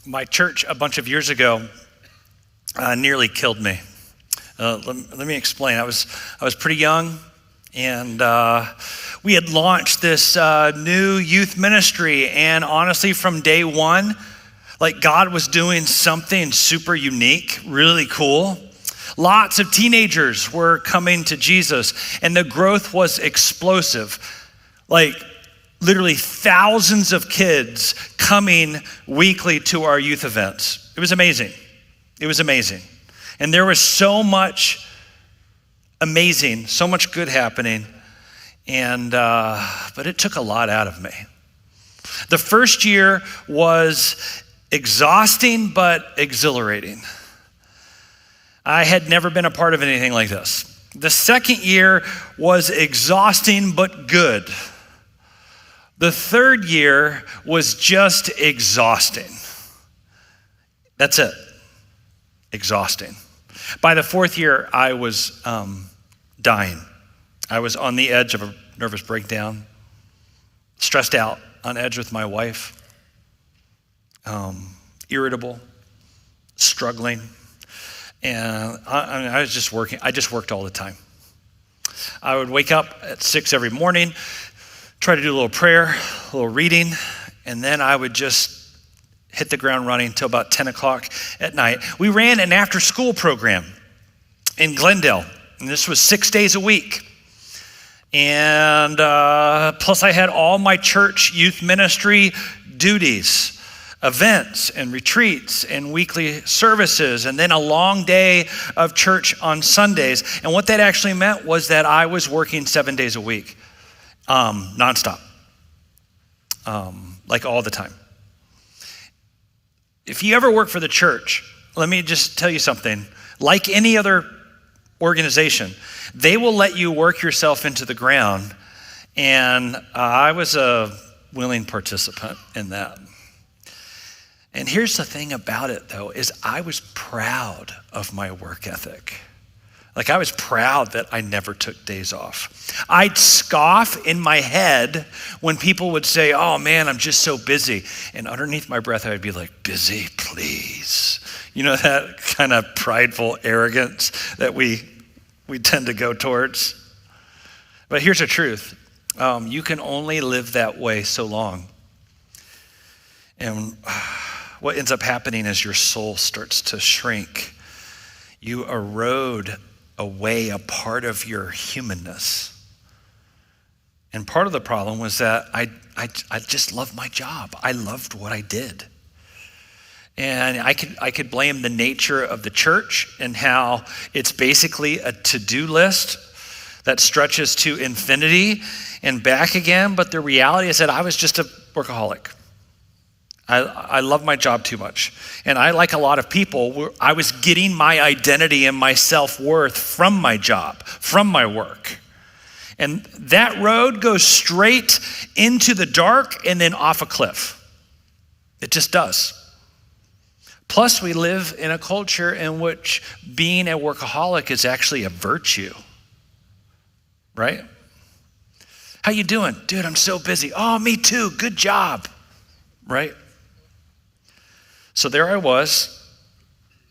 My church a bunch of years ago nearly killed me. Let me explain. I was pretty young, and we had launched this new youth ministry, and honestly, from day one, like God was doing something super unique, really cool. Lots of teenagers were coming to Jesus, and the growth was explosive. Like literally thousands of kids coming weekly to our youth events. It was amazing. It was amazing. And there was so much amazing, so much good happening. And but it took a lot out of me. The first year was exhausting but exhilarating. I had never been a part of anything like this. The second year was exhausting but good. The third year was just exhausting. That's it. Exhausting. By the fourth year, I was dying. I was on the edge of a nervous breakdown, stressed out, on edge with my wife, irritable, struggling. And I was just working. I just worked all the time. I would wake up at 6 every morning, try to do a little prayer, a little reading, and then I would just hit the ground running until about 10 o'clock at night. We ran an after-school program in Glendale, and this was 6 days a week. And plus I had all my church youth ministry duties, events and retreats and weekly services, and then a long day of church on Sundays. And what that actually meant was that I was working 7 days a week, nonstop, like all the time. If you ever work for the church, let me just tell you something. Like any other organization, they will let you work yourself into the ground. And I was a willing participant in that. And here's the thing about it, though, is I was proud of my work ethic. Like, I was proud that I never took days off. I'd scoff in my head when people would say, oh man, I'm just so busy. And underneath my breath, I would be like, busy, please. You know, that kind of prideful arrogance that we tend to go towards. But here's the truth. You can only live that way so long. And what ends up happening is your soul starts to shrink. You erode away a part of your humanness. And part of the problem was that I just loved my job. I loved what I did. And I could blame the nature of the church and how it's basically a to-do list that stretches to infinity and back again. But the reality is that I was just a workaholic. I love my job too much. And I, like a lot of people, I was getting my identity and my self-worth from my job, from my work. And that road goes straight into the dark and then off a cliff. It just does. Plus, we live in a culture in which being a workaholic is actually a virtue, right? How you doing? Dude, I'm so busy. Oh, me too. Good job, right? So there I was,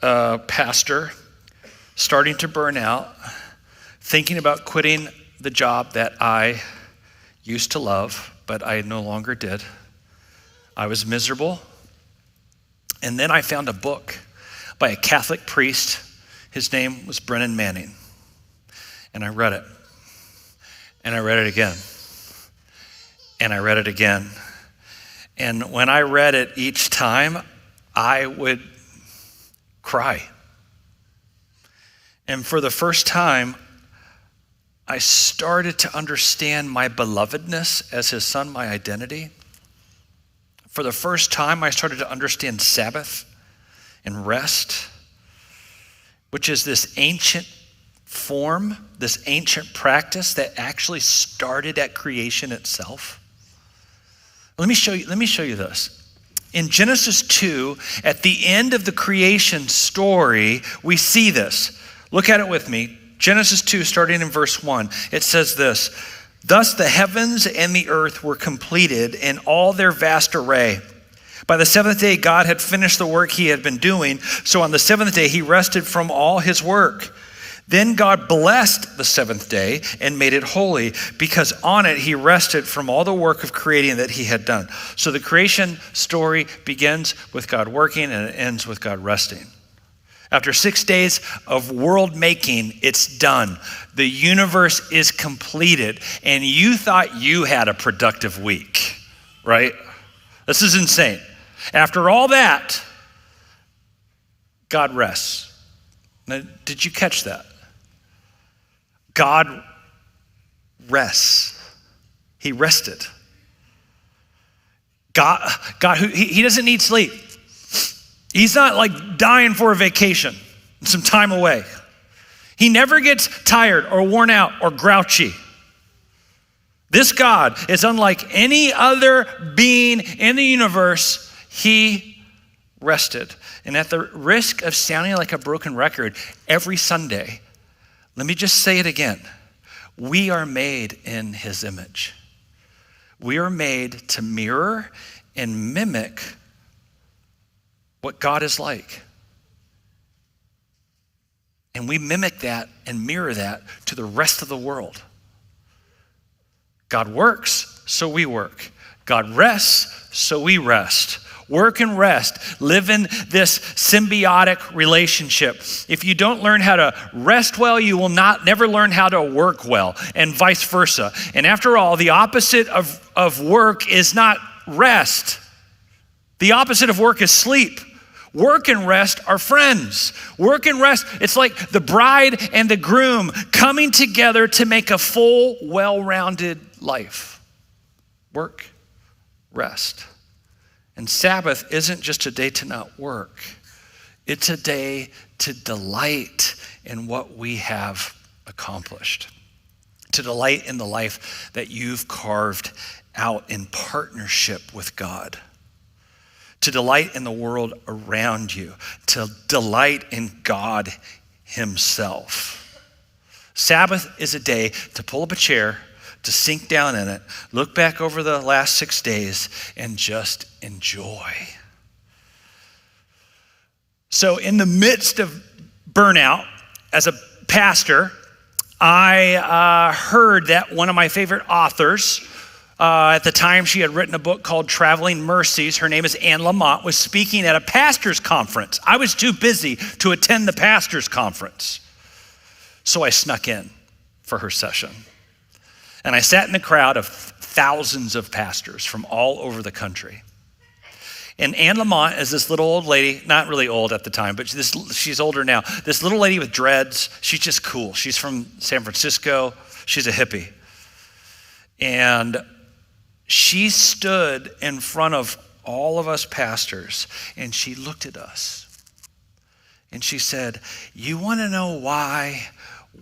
a pastor, starting to burn out, thinking about quitting the job that I used to love, but I no longer did. I was miserable. And then I found a book by a Catholic priest. His name was Brennan Manning. And I read it. And I read it again. And I read it again. And when I read it each time, I would cry. And for the first time, I started to understand my belovedness as his son, my identity. For the first time, I started to understand Sabbath and rest, which is this ancient form, this ancient practice that actually started at creation itself. Let me show you this. In Genesis 2, at the end of the creation story, we see this. Look at it with me. Genesis 2, starting in verse 1, it says this: "Thus the heavens and the earth were completed in all their vast array. By the seventh day, God had finished the work he had been doing. So on the seventh day, he rested from all his work. Then God blessed the seventh day and made it holy, because on it he rested from all the work of creating that he had done. So the creation story begins with God working and it ends with God resting. After 6 days of world making, it's done. The universe is completed, and you thought you had a productive week, right? This is insane. After all that, God rests. Now, did you catch that? God rests. He rested. God he doesn't need sleep. He's not like dying for a vacation, some time away. He never gets tired or worn out or grouchy. This God is unlike any other being in the universe. He rested. And at the risk of sounding like a broken record every Sunday, let me just say it again. We are made in his image. We are made to mirror and mimic what God is like. And we mimic that and mirror that to the rest of the world. God works, so we work. God rests, so we rest. Work and rest. Live in this symbiotic relationship. If you don't learn how to rest well, you will never learn how to work well, and vice versa. And after all, the opposite of work is not rest. The opposite of work is sleep. Work and rest are friends. Work and rest, it's like the bride and the groom coming together to make a full, well-rounded life. Work, rest. And Sabbath isn't just a day to not work. It's a day to delight in what we have accomplished. To delight in the life that you've carved out in partnership with God. To delight in the world around you. To delight in God himself. Sabbath is a day to pull up a chair, to sink down in it, look back over the last 6 days, and just enjoy. So in the midst of burnout, as a pastor, I heard that one of my favorite authors, at the time she had written a book called Traveling Mercies, her name is Anne Lamott, was speaking at a pastor's conference. I was too busy to attend the pastor's conference, so I snuck in for her session. And I sat in the crowd of thousands of pastors from all over the country. And Anne Lamott is this little old lady, not really old at the time, but she's older now. This little lady with dreads, she's just cool. She's from San Francisco. She's a hippie. And she stood in front of all of us pastors, and she looked at us. And she said, "You want to know why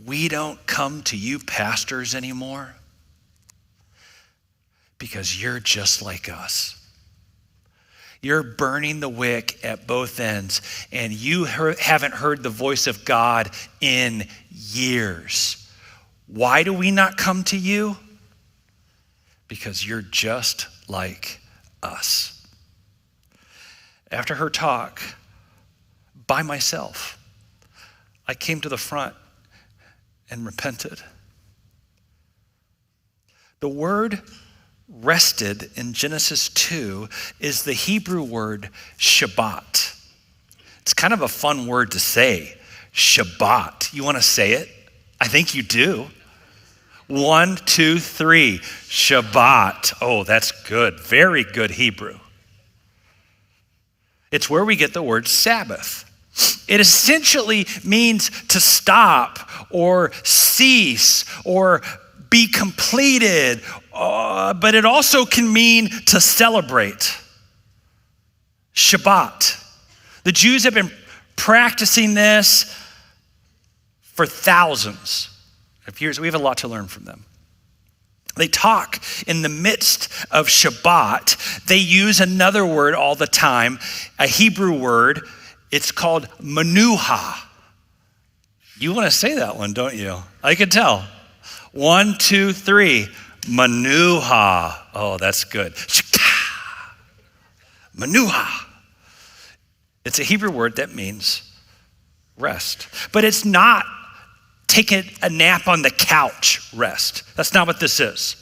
we don't come to you pastors anymore? Because you're just like us. You're burning the wick at both ends, and you haven't heard the voice of God in years. Why do we not come to you? Because you're just like us." After her talk, by myself, I came to the front and repented. The word rested in Genesis 2 is the Hebrew word Shabbat. It's kind of a fun word to say, Shabbat. You want to say it? I think you do. 1, 2, 3, Shabbat. Oh, that's good. Very good Hebrew. It's where we get the word Sabbath. It essentially means to stop or cease or be completed, but it also can mean to celebrate. Shabbat. The Jews have been practicing this for thousands of years. We have a lot to learn from them. They talk in the midst of Shabbat. They use another word all the time, a Hebrew word. It's called menuha. You want to say that one, don't you? I can tell. 1, 2, 3, menuha. Oh, that's good. Menuha. It's a Hebrew word that means rest. But it's not take a nap on the couch rest. That's not what this is.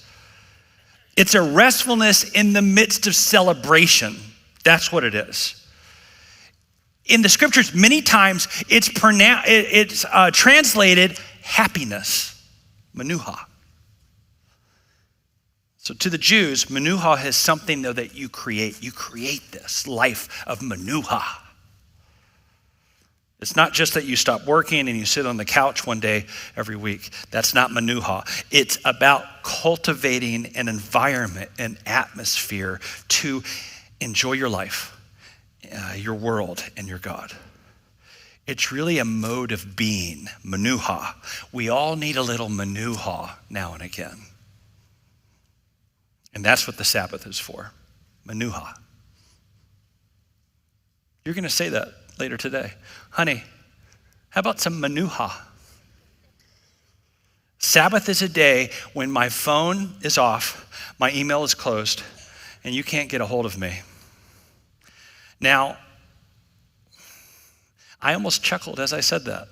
It's a restfulness in the midst of celebration. That's what it is. In the scriptures, many times it's translated happiness, menuha. So to the Jews, menuha is something though that you create. You create this life of menuha. It's not just that you stop working and you sit on the couch one day every week. That's not menuha. It's about cultivating an environment, an atmosphere to enjoy your life, your world, and your God. It's really a mode of being, menuha. We all need a little menuha now and again. And that's what the Sabbath is for, menuha. You're going to say that later today. Honey, how about some menuha? Sabbath is a day when my phone is off, my email is closed, and you can't get a hold of me. Now, I almost chuckled as I said that.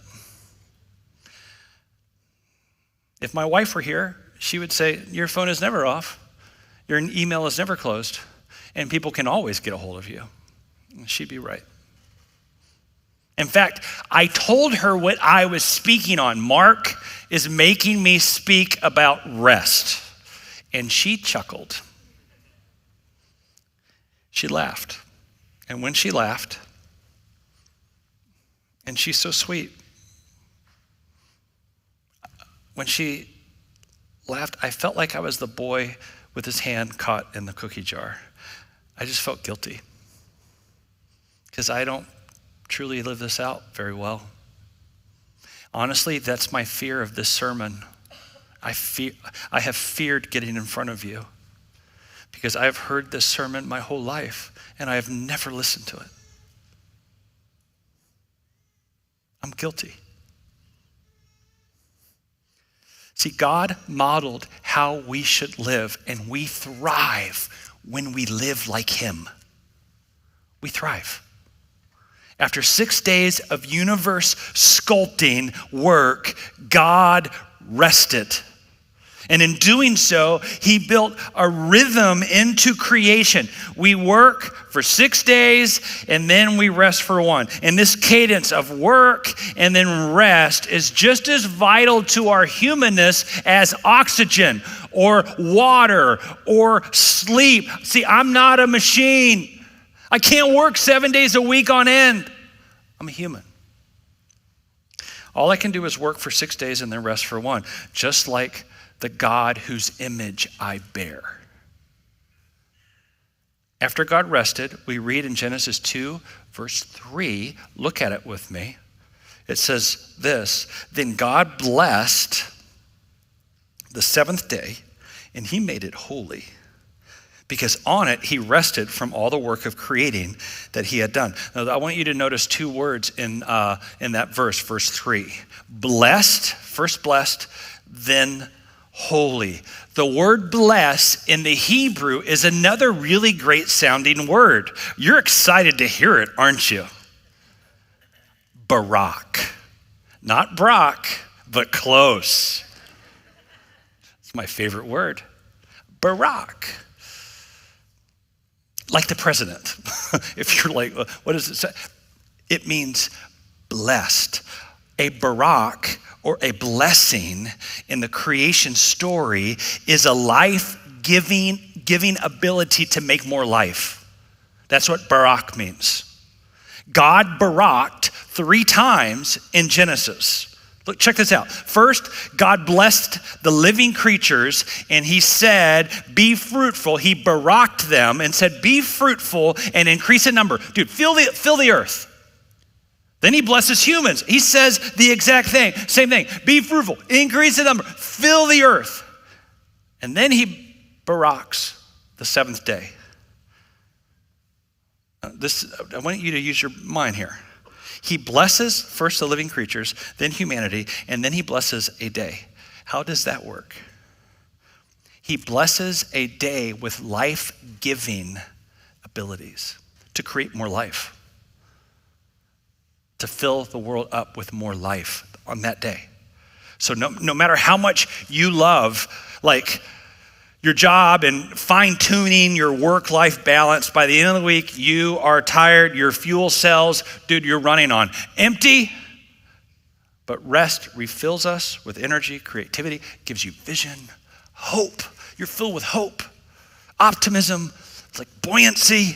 If my wife were here, she would say, your phone is never off, your email is never closed, and people can always get a hold of you. And she'd be right. In fact, I told her what I was speaking on. Mark is making me speak about rest. And she chuckled. She laughed. And when she laughed, and she's so sweet, when she laughed, I felt like I was the boy with his hand caught in the cookie jar. I just felt guilty because I don't truly live this out very well. Honestly, that's my fear of this sermon. I have feared getting in front of you because I've heard this sermon my whole life and I have never listened to it. I'm guilty. See, God modeled how we should live, and we thrive when we live like him. We thrive. After 6 days of universe sculpting work, God rested. And in doing so, he built a rhythm into creation. We work for 6 days and then we rest for one. And this cadence of work and then rest is just as vital to our humanness as oxygen or water or sleep. See, I'm not a machine. I can't work 7 days a week on end. I'm a human. All I can do is work for 6 days and then rest for one, just like the God whose image I bear. After God rested, we read in Genesis 2, verse 3, look at it with me. It says this, then God blessed the seventh day and he made it holy, because on it he rested from all the work of creating that he had done. Now, I want you to notice two words in that verse 3. Blessed, first blessed, then holy. The word bless in the Hebrew is another really great sounding word. You're excited to hear it, aren't you? Barak. Not Brock, but close. It's my favorite word. Barak. Like the president. If you're like, what does it say? It means blessed. A barak or a blessing in the creation story is a life-giving ability to make more life. That's what barak means. God baraked 3 times in Genesis. Look, check this out. First, God blessed the living creatures and he said, be fruitful. He baraked them and said, be fruitful and increase in number. Dude, fill the earth. Then he blesses humans. He says the exact thing, same thing. Be fruitful, increase in number, fill the earth. And then he baraks the seventh day. I want you to use your mind here. He blesses first the living creatures, then humanity, and then he blesses a day. How does that work? He blesses a day with life-giving abilities. to create more life, to fill the world up with more life on that day. So no matter how much you love, like, your job and fine-tuning your work-life balance, by the end of the week, you are tired, your fuel cells, dude, you're running on empty. But rest refills us with energy, creativity, gives you vision, hope. You're filled with hope, optimism, it's like buoyancy,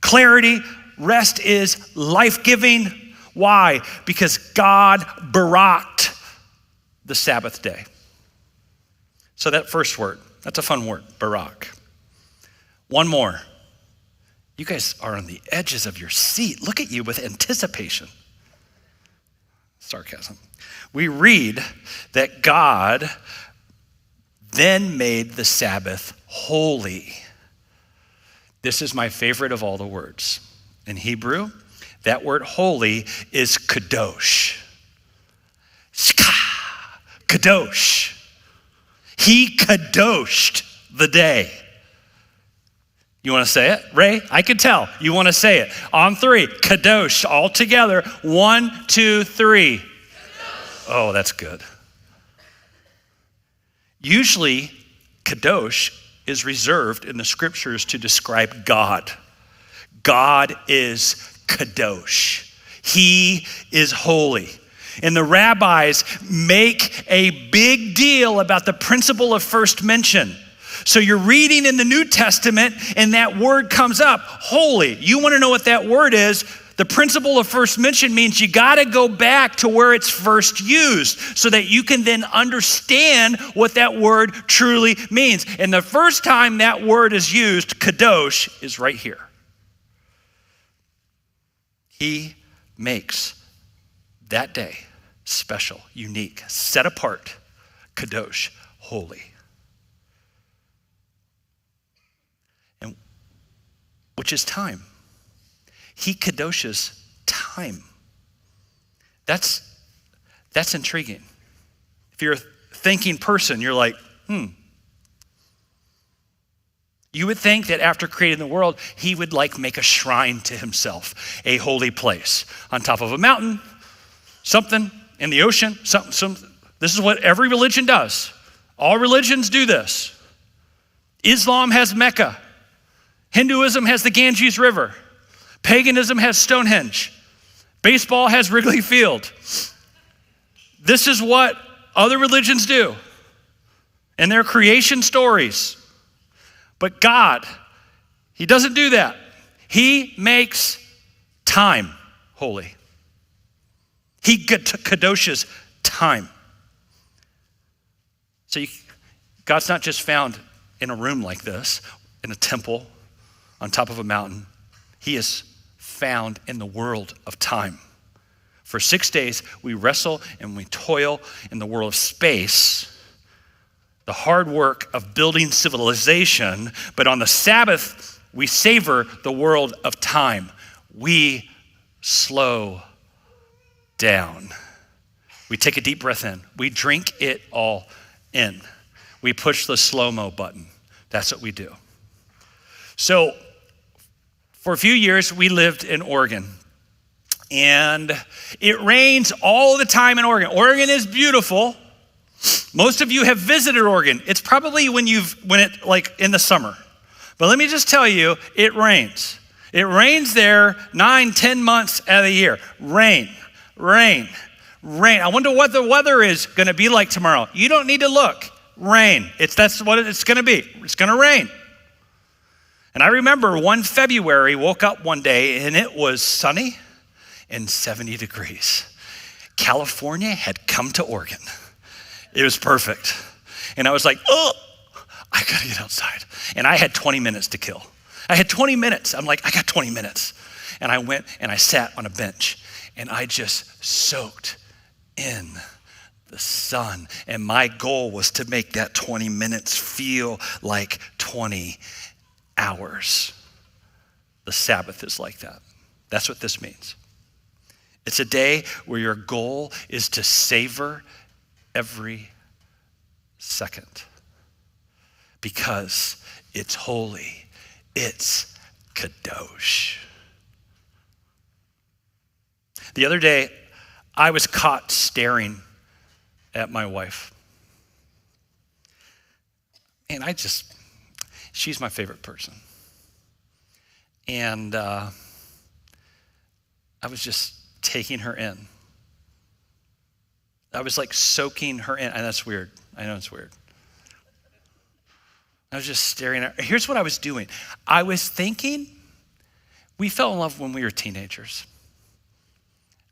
clarity. Rest is life-giving. Why? Because God baraked the Sabbath day. So that first word, that's a fun word, barak. One more. You guys are on the edges of your seat. Look at you with anticipation. Sarcasm. We read that God then made the Sabbath holy. This is my favorite of all the words. In Hebrew, that word holy is kadosh. Kadosh. He kadoshed the day. You want to say it? Ray, I can tell. You want to say it. On three, kadosh, all together. 1, 2, 3. Kadosh. Oh, that's good. Usually, kadosh is reserved in the scriptures to describe God. God is kadosh. He is holy. And the rabbis make a big deal about the principle of first mention. So you're reading in the New Testament and that word comes up, holy. You want to know what that word is? The principle of first mention means you got to go back to where it's first used so that you can then understand what that word truly means. And the first time that word is used, kadosh, is right here. He makes that day special, unique, set apart, kadosh, holy. And which is time. He kadoshes time. That's intriguing. If you're a thinking person, you're like, You would think that after creating the world, he would like make a shrine to himself, a holy place on top of a mountain, something in the ocean. This is what every religion does. All religions do this. Islam has Mecca. Hinduism has the Ganges River. Paganism has Stonehenge. Baseball has Wrigley Field. This is what other religions do in their creation stories. But God, he doesn't do that. He makes time holy. He kadoshes time. So God's not just found in a room like this, in a temple, on top of a mountain. He is found in the world of time. For 6 days, we wrestle and we toil in the world of space, the hard work of building civilization, but on the Sabbath, we savor the world of time. We slow down. We take a deep breath in. We drink it all in. We push the slow-mo button. That's what we do. So for a few years, we lived in Oregon. And it rains all the time in Oregon. Oregon is beautiful. Most of you have visited Oregon. It's probably when it like in the summer. But let me just tell you, it rains. It rains there 9-10 months out of the year. Rain. I wonder what the weather is going to be like tomorrow. You don't need to look. Rain. That's what it's going to be. It's going to rain. And I remember one February, woke up one day and it was sunny and 70 degrees. California had come to Oregon. It was perfect. And I was like, oh, I gotta get outside. And I had 20 minutes to kill. I had 20 minutes. I'm like, I got 20 minutes. And I went and I sat on a bench and I just soaked in the sun. And my goal was to make that 20 minutes feel like 20 hours. The Sabbath is like that. That's what this means. It's a day where your goal is to savor every second because it's holy. It's kadosh. The other day, I was caught staring at my wife. And she's my favorite person. And I was just taking her in. I was like soaking her in, and that's weird. I know it's weird. I was just staring at her. Here's what I was doing. I was thinking, we fell in love when we were teenagers.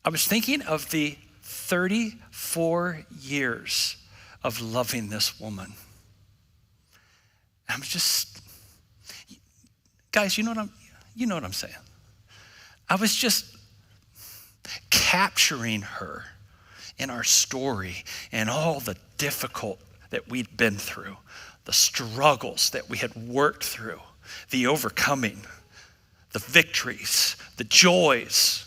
I was thinking of the 34 years of loving this woman. I'm just, guys, you know what I'm saying. I was just capturing her in our story and all the difficult that we'd been through, the struggles that we had worked through, the overcoming, the victories, the joys.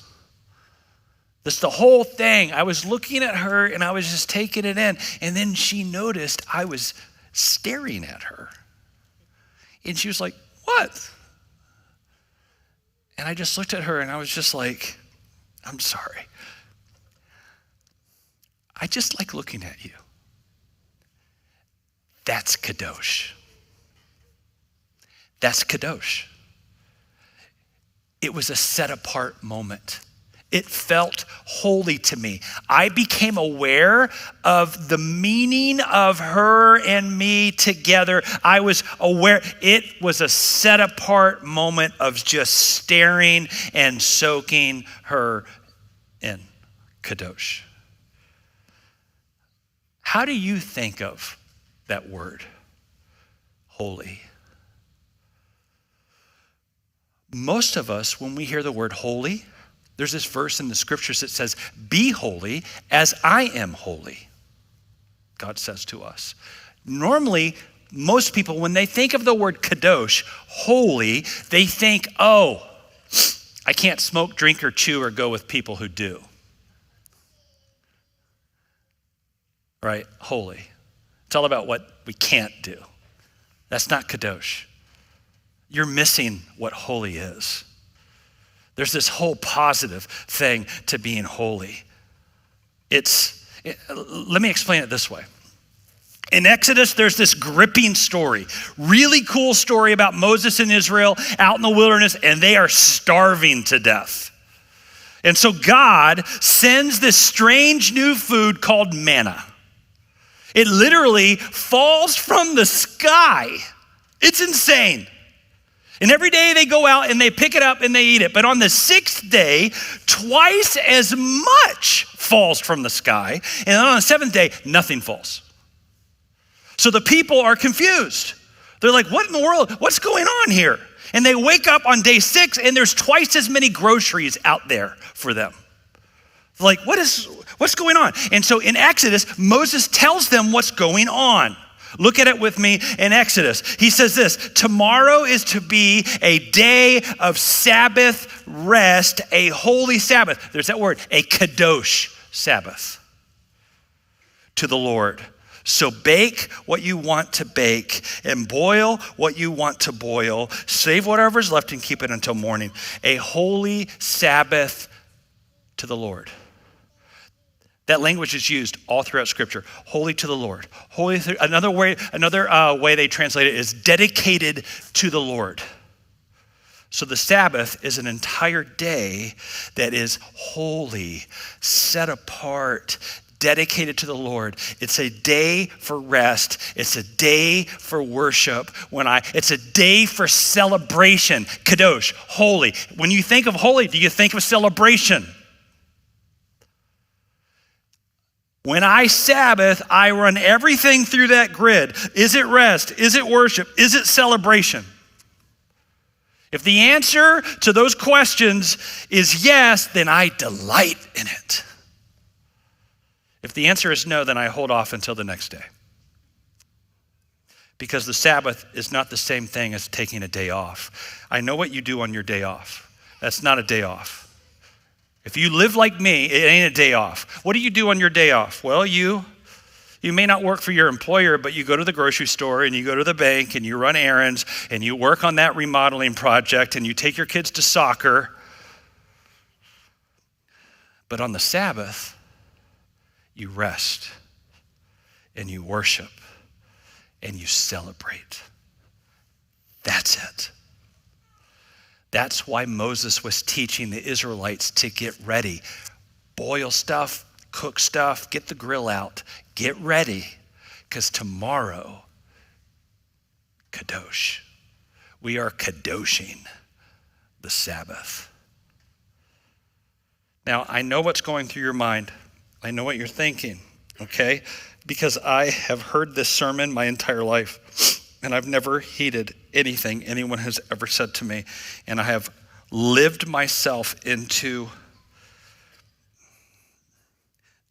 This the whole thing. I was looking at her and I was just taking it in. And then she noticed I was staring at her. And she was like, "What?" And I just looked at her and I was just like, "I'm sorry. I just like looking at you." That's kadosh. That's kadosh. It was a set apart moment. It felt holy to me. I became aware of the meaning of her and me together. I was aware. It was a set apart moment of just staring and soaking her in. Kadosh. How do you think of that word? Holy. Most of us, when we hear the word holy, there's this verse in the scriptures that says, "Be holy as I am holy," God says to us. Normally, most people, when they think of the word kadosh, holy, they think, oh, I can't smoke, drink, or chew, or go with people who do. Right? Holy. It's all about what we can't do. That's not kadosh. You're missing what holy is. There's this whole positive thing to being holy. Let me explain it this way. In Exodus, there's this gripping story, really cool story about Moses and Israel out in the wilderness, and they are starving to death. And so God sends this strange new food called manna. It literally falls from the sky. It's insane. And every day they go out and they pick it up and they eat it. But on the sixth day, twice as much falls from the sky. And then on the seventh day, nothing falls. So the people are confused. They're like, what in the world? What's going on here? And they wake up on day 6 and there's twice as many groceries out there for them. Like, what's going on? And so in Exodus, Moses tells them what's going on. Look at it with me in Exodus. He says this: tomorrow is to be a day of Sabbath rest, a holy Sabbath. There's that word, a kadosh Sabbath to the Lord. So bake what you want to bake and boil what you want to boil. Save whatever's left and keep it until morning. A holy Sabbath to the Lord. That language is used all throughout Scripture. Holy to the Lord. Holy. Another way they translate it is dedicated to the Lord. So the Sabbath is an entire day that is holy, set apart, dedicated to the Lord. It's a day for rest. It's a day for worship. It's a day for celebration. Kadosh, holy. When you think of holy, do you think of celebration? When I Sabbath, I run everything through that grid. Is it rest? Is it worship? Is it celebration? If the answer to those questions is yes, then I delight in it. If the answer is no, then I hold off until the next day. Because the Sabbath is not the same thing as taking a day off. I know what you do on your day off. That's not a day off. If you live like me, it ain't a day off. What do you do on your day off? Well, you You may not work for your employer, but you go to the grocery store and you go to the bank and you run errands and you work on that remodeling project and you take your kids to soccer. But on the Sabbath, you rest and you worship and you celebrate. That's it. That's why Moses was teaching the Israelites to get ready. Boil stuff, cook stuff, get the grill out, get ready, because tomorrow, kadosh. We are kadoshing the Sabbath. Now, I know what's going through your mind. I know what you're thinking, okay? Because I have heard this sermon my entire life, and I've never heeded anything anyone has ever said to me. And I have lived myself into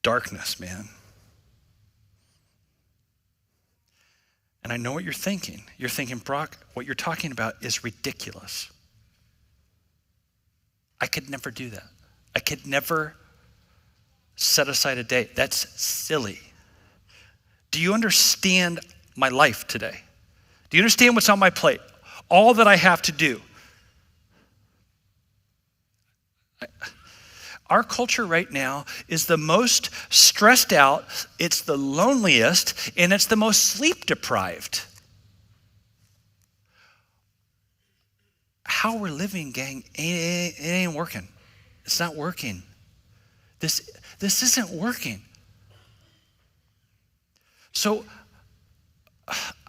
darkness, man. And I know what you're thinking. You're thinking, Brock, what you're talking about is ridiculous. I could never do that. I could never set aside a day. That's silly. Do you understand my life today? Do you understand what's on my plate? All that I have to do. Our culture right now is the most stressed out, it's the loneliest, and it's the most sleep deprived. How we're living, gang, it ain't working. It's not working. This isn't working. So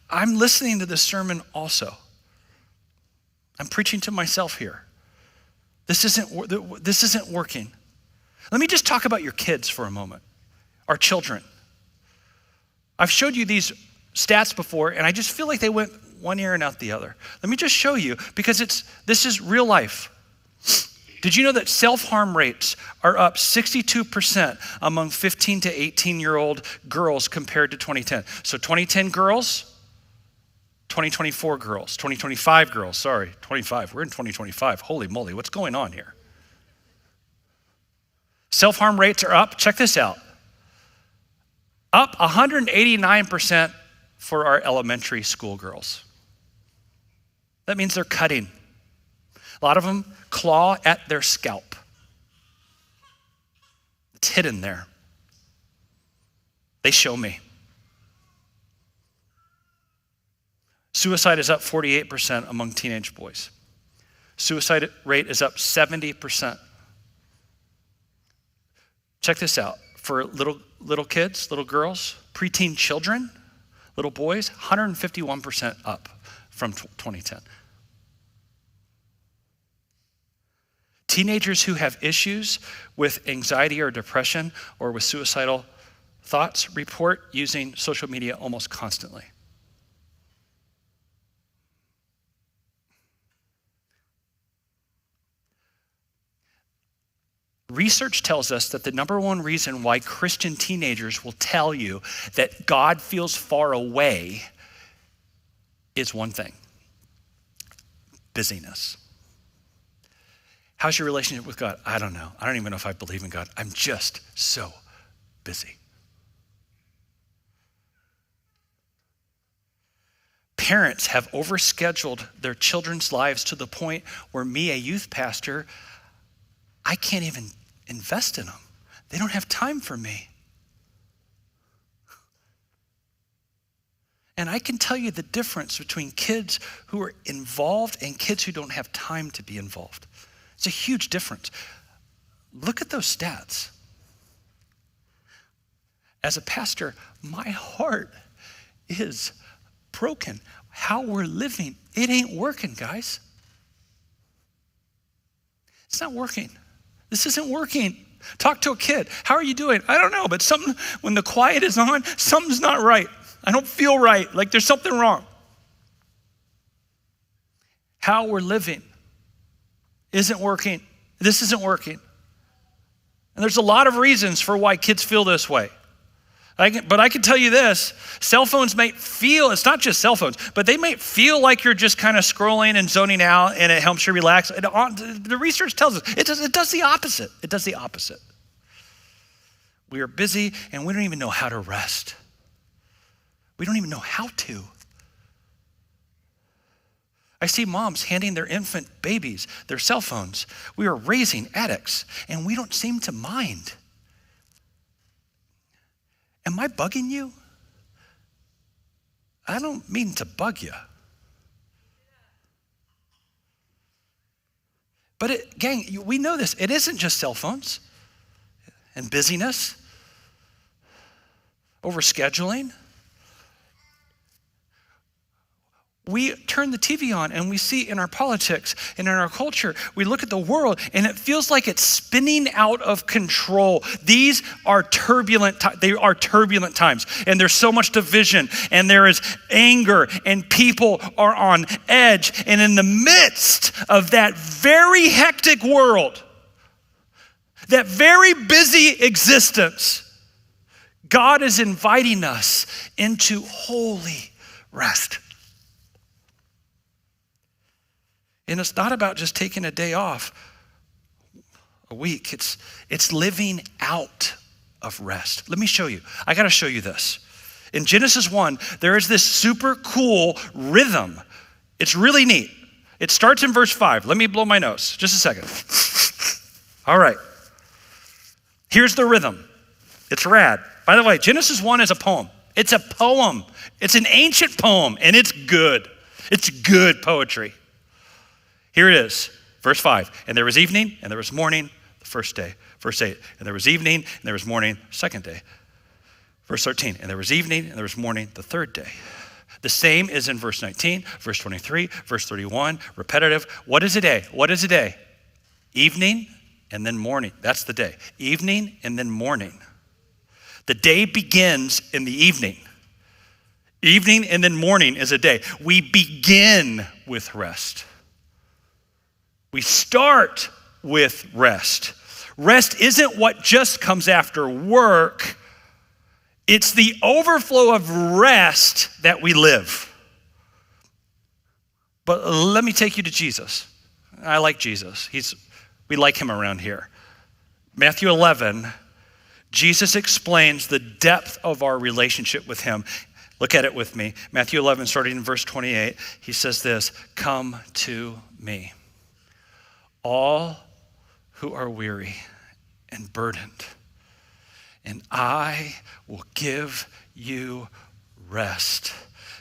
I'm listening to this sermon also. I'm preaching to myself here. This isn't working. Let me just talk about your kids for a moment, our children. I've showed you these stats before, and I just feel like they went one ear and out the other. Let me just show you, because this is real life. Did you know that self-harm rates are up 62% among 15 to 18-year-old girls compared to 2010? So 2010 girls, 2024 girls, 2025 girls, sorry, 25. We're in 2025. Holy moly, what's going on here? Self-harm rates are up. Check this out. Up 189% for our elementary school girls. That means they're cutting. A lot of them claw at their scalp. It's hidden there. They show me. Suicide is up 48% among teenage boys. Suicide rate is up 70%. Check this out. For little kids, little girls, preteen children, little boys, 151% up from 2010. Teenagers who have issues with anxiety or depression or with suicidal thoughts report using social media almost constantly. Research tells us that the number one reason why Christian teenagers will tell you that God feels far away is one thing: busyness. How's your relationship with God? I don't know. I don't even know if I believe in God. I'm just so busy. Parents have overscheduled their children's lives to the point where me, a youth pastor, I can't even invest in them. They don't have time for me. And I can tell you the difference between kids who are involved and kids who don't have time to be involved. It's a huge difference. Look at those stats. As a pastor, my heart is broken. How we're living, it ain't working, guys. It's not working. This isn't working. Talk to a kid. How are you doing? I don't know, but something, when the quiet is on, something's not right. I don't feel right, like there's something wrong. How we're living isn't working. This isn't working. And there's a lot of reasons for why kids feel this way. But I can tell you this, cell phones may feel, it's not just cell phones, but they may feel like you're just kind of scrolling and zoning out and it helps you relax. The research tells us it does the opposite. It does the opposite. We are busy and we don't even know how to rest. We don't even know how to. I see moms handing their infant babies their cell phones. We are raising addicts, and we don't seem to mind. Am I bugging you? I don't mean to bug you. But gang, we know this. It isn't just cell phones and busyness, overscheduling. We turn the TV on and we see in our politics and in our culture, we look at the world and it feels like it's spinning out of control. These are turbulent times, and there's so much division, and there is anger, and people are on edge. And in the midst of that very hectic world, that very busy existence, God is inviting us into holy rest. And it's not about just taking a day off a week. It's living out of rest. Let me show you. I got to show you this. In Genesis 1, there is this super cool rhythm. It's really neat. It starts in verse 5. Let me blow my nose. Just a second. All right. Here's the rhythm. It's rad. By the way, Genesis 1 is a poem. It's a poem. It's an ancient poem, and it's good. It's good poetry. Here it is, verse 5. And there was evening, and there was morning, the first day. Verse 8, and there was evening, and there was morning, second day. Verse 13, and there was evening, and there was morning, the third day. The same is in verse 19, verse 23, verse 31, repetitive. What is a day? What is a day? Evening, and then morning. That's the day. Evening, and then morning. The day begins in the evening. Evening, and then morning is a day. We begin with rest. We start with rest. Rest isn't what just comes after work. It's the overflow of rest that we live. But let me take you to Jesus. I like Jesus. We like him around here. Matthew 11, Jesus explains the depth of our relationship with him. Look at it with me. Matthew 11, starting in verse 28, he says this, "Come to me, all who are weary and burdened, and I will give you rest.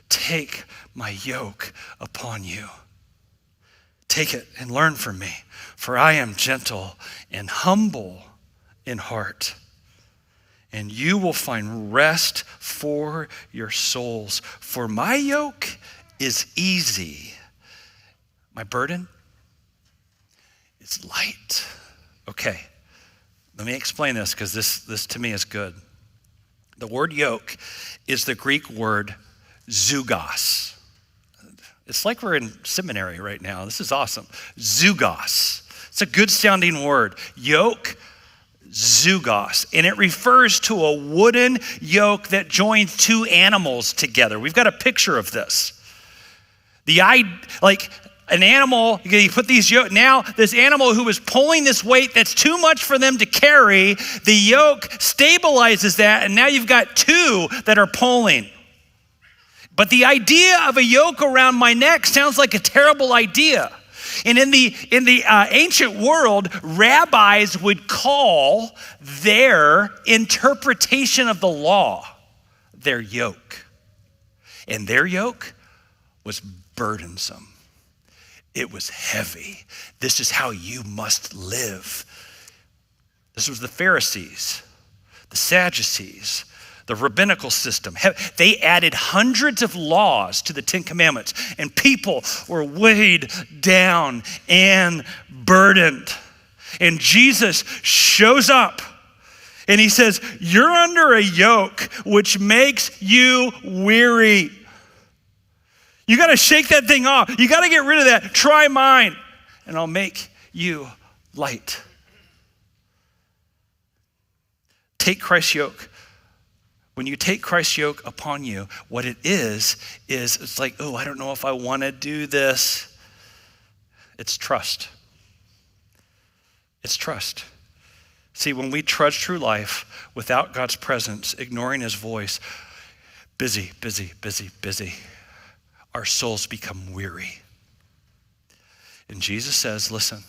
Take my yoke upon you. Take it and learn from me, for I am gentle and humble in heart, and you will find rest for your souls. For my yoke is easy. My burden is light." Okay, let me explain this, because this to me is good. The word yoke is the Greek word zugos. It's like we're in seminary right now. This is awesome. Zugos. It's a good sounding word. Yoke, zugos. And it refers to a wooden yoke that joins two animals together. We've got a picture of this. An animal, you put these yoke, now this animal who is pulling this weight that's too much for them to carry, the yoke stabilizes that, and now you've got two that are pulling. But the idea of a yoke around my neck sounds like a terrible idea. And in the ancient world, rabbis would call their interpretation of the law their yoke. And their yoke was burdensome. It was heavy. This is how you must live. This was the Pharisees, the Sadducees, the rabbinical system. They added hundreds of laws to the Ten Commandments, and people were weighed down and burdened. And Jesus shows up and he says, "You're under a yoke which makes you weary. You got to shake that thing off. You got to get rid of that. Try mine, and I'll make you light." Take Christ's yoke. When you take Christ's yoke upon you, what it is it's like, oh, I don't know if I want to do this. It's trust. It's trust. See, when we trudge through life without God's presence, ignoring his voice, busy, busy, busy, busy, our souls become weary. And Jesus says, listen,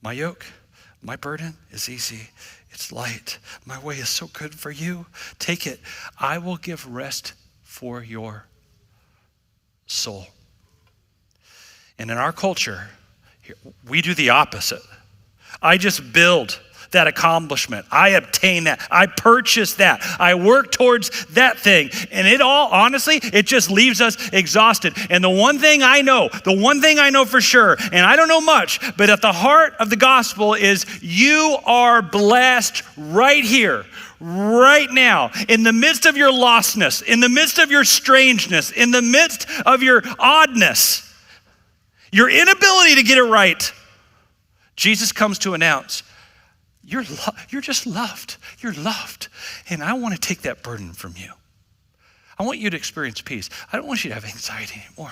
my yoke, my burden is easy. It's light. My way is so good for you. Take it. I will give rest for your soul. And in our culture, we do the opposite. I just build that accomplishment. I obtain that. I purchase that. I work towards that thing. And it all, honestly, it just leaves us exhausted. And the one thing I know for sure, and I don't know much, but at the heart of the gospel is you are blessed right here, right now, in the midst of your lostness, in the midst of your strangeness, in the midst of your oddness, your inability to get it right. Jesus comes to announce, you're just loved. You're loved. And I want to take that burden from you. I want you to experience peace. I don't want you to have anxiety anymore.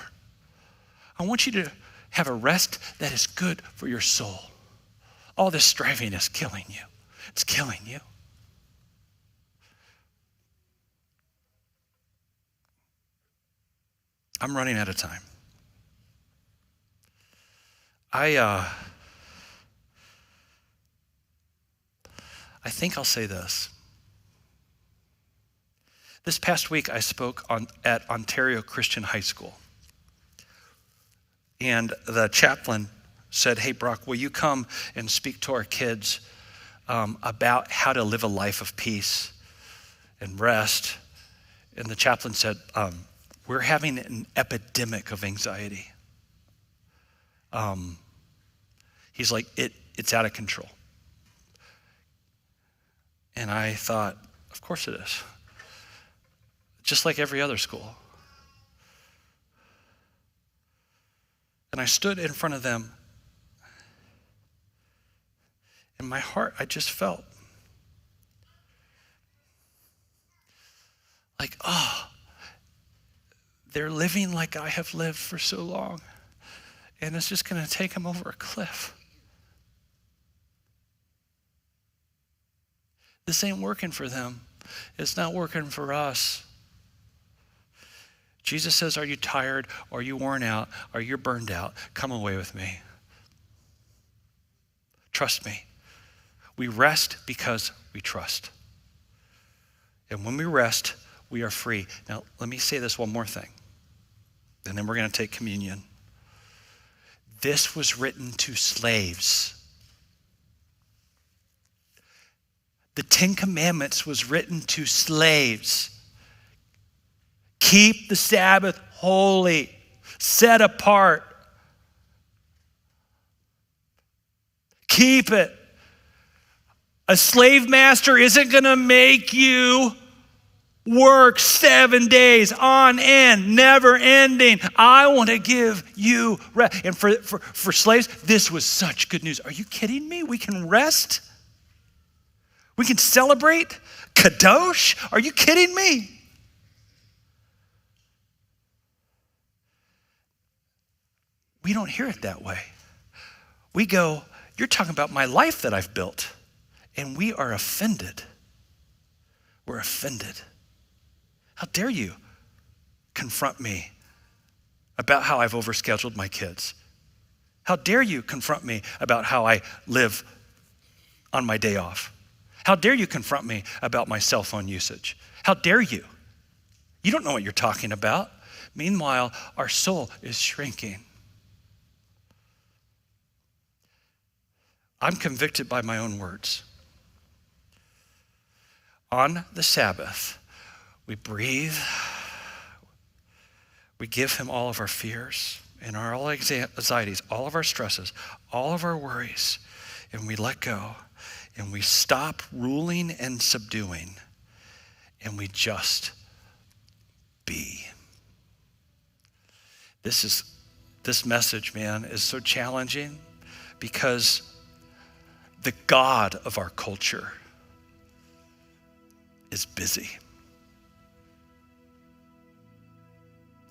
I want you to have a rest that is good for your soul. All this striving is killing you. It's killing you. I'm running out of time. I think I'll say this. This past week, I spoke at Ontario Christian High School. And the chaplain said, hey, Brock, will you come and speak to our kids about how to live a life of peace and rest? And the chaplain said, we're having an epidemic of anxiety. He's like, it's out of control. And I thought, of course it is. Just like every other school. And I stood in front of them. In my heart, I just felt like, they're living like I have lived for so long. And it's just going to take them over a cliff. This ain't working for them. It's not working for us. Jesus says, are you tired? Are you worn out? Are you burned out? Come away with me. Trust me. We rest because we trust. And when we rest, we are free. Now, let me say this one more thing, and then we're going to take communion. This was written to slaves. The 10 Commandments was written to slaves. Keep the Sabbath holy, set apart. Keep it. A slave master isn't going to make you work 7 days on end, never ending. I want to give you rest. And for slaves, this was such good news. Are you kidding me? We can rest? We can celebrate? Kadosh? Are you kidding me? We don't hear it that way. We go, you're talking about my life that I've built. And we are offended. We're offended. How dare you confront me about how I've overscheduled my kids? How dare you confront me about how I live on my day off? How dare you confront me about my cell phone usage? How dare you? You don't know what you're talking about. Meanwhile, our soul is shrinking. I'm convicted by my own words. On the Sabbath, we breathe. We give him all of our fears and all our anxieties, all of our stresses, all of our worries, and we let go. And we stop ruling and subduing, and we just be. This message, man, is so challenging because the God of our culture is busy.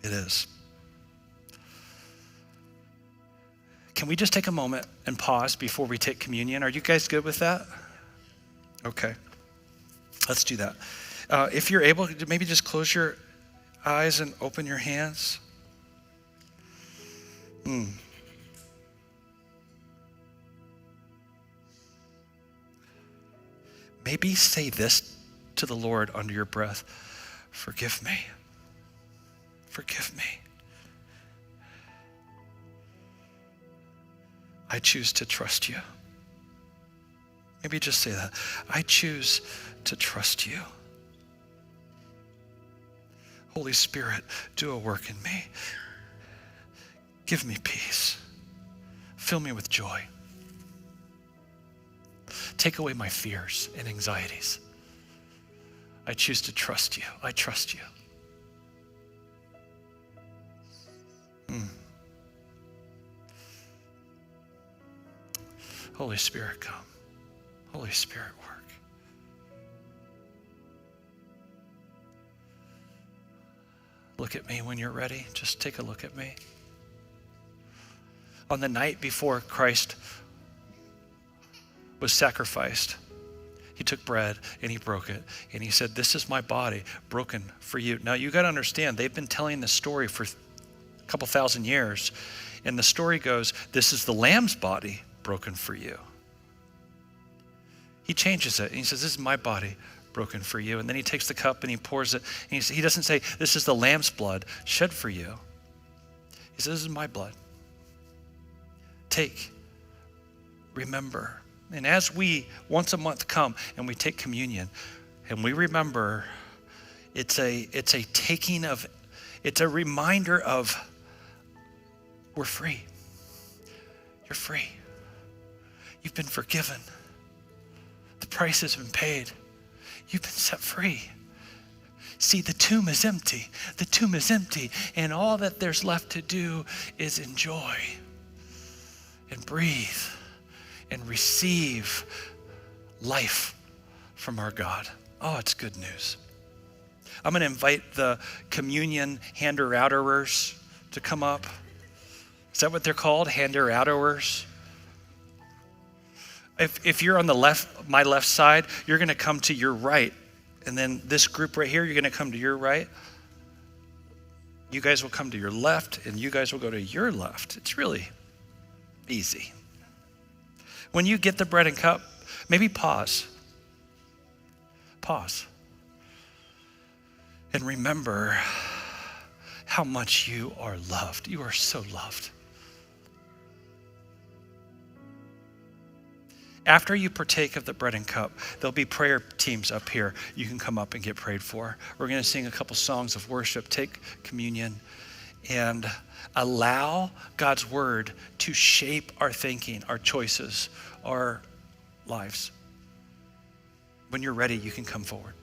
It is. Can we just take a moment and pause before we take communion? Are you guys good with that? Okay. Let's do that. If you're able, maybe just close your eyes and open your hands. Maybe say this to the Lord under your breath. Forgive me. Forgive me. I choose to trust you. Maybe just say that. I choose to trust you. Holy Spirit, do a work in me. Give me peace. Fill me with joy. Take away my fears and anxieties. I choose to trust you. I trust you. Holy Spirit, come. Holy Spirit, work. Look at me when you're ready. Just take a look at me. On the night before Christ was sacrificed, he took bread and he broke it. And he said, this is my body broken for you. Now you got to understand, they've been telling this story for a couple thousand years. And the story goes, this is the Lamb's body broken for you. He changes it and he says, this is my body broken for you. And then he takes the cup and he pours it. And he doesn't say, this is the Lamb's blood shed for you. He says, this is my blood. Take, remember. And as we once a month come and we take communion and we remember, it's a taking of, it's a reminder of we're free. You're free. You've been forgiven. The price has been paid. You've been set free. See, the tomb is empty. The tomb is empty, and all that there's left to do is enjoy and breathe and receive life from our God. Oh, it's good news. I'm going to invite the communion hander-outerers to come up. Is that what they're called? Hander-outerers? If you're on the left, my left side, you're going to come to your right. And then this group right here, you're going to come to your right. You guys will come to your left, and you guys will go to your left. It's really easy. When you get the bread and cup, maybe pause. Pause. And remember how much you are loved. You are so loved. After you partake of the bread and cup, there'll be prayer teams up here. You can come up and get prayed for. We're going to sing a couple songs of worship, take communion, and allow God's word to shape our thinking, our choices, our lives. When you're ready, you can come forward.